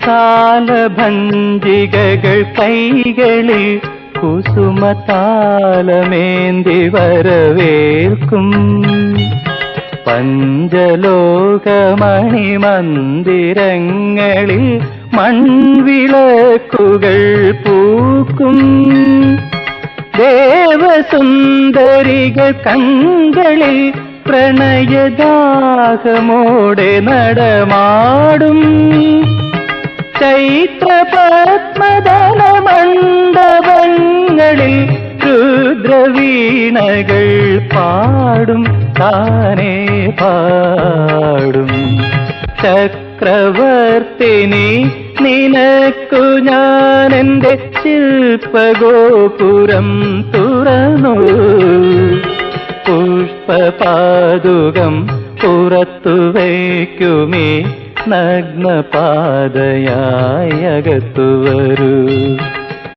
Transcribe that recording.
താലഭഞ്ജികകൾ കൈകളിൽ കുസുമതാലമേന്തി വരവേൽക്കും പഞ്ചലോകമണിമന്ദിരങ്ങളിൽ മൺവിളക്കുകൾ പൂക്കും ദേവസുന്ദരികൾ കങ്കളിൽ പ്രണയദാഹമോടെ നടമാടും ചൈത്രപത്മദല മണ്ഡപങ്ങളിൽ രുദ്രവീണകൾ പാടും താനേ പാടും ചക്രവർത്തിനി നിനക്കു ഞാനെന്റെ ശില്പഗോപുരം തുറന്നു പുഷ്പപാദുകം പുറത്തു വയ്ക്കുമേ നഗ്നപാതയായി അകത്തു വരൂ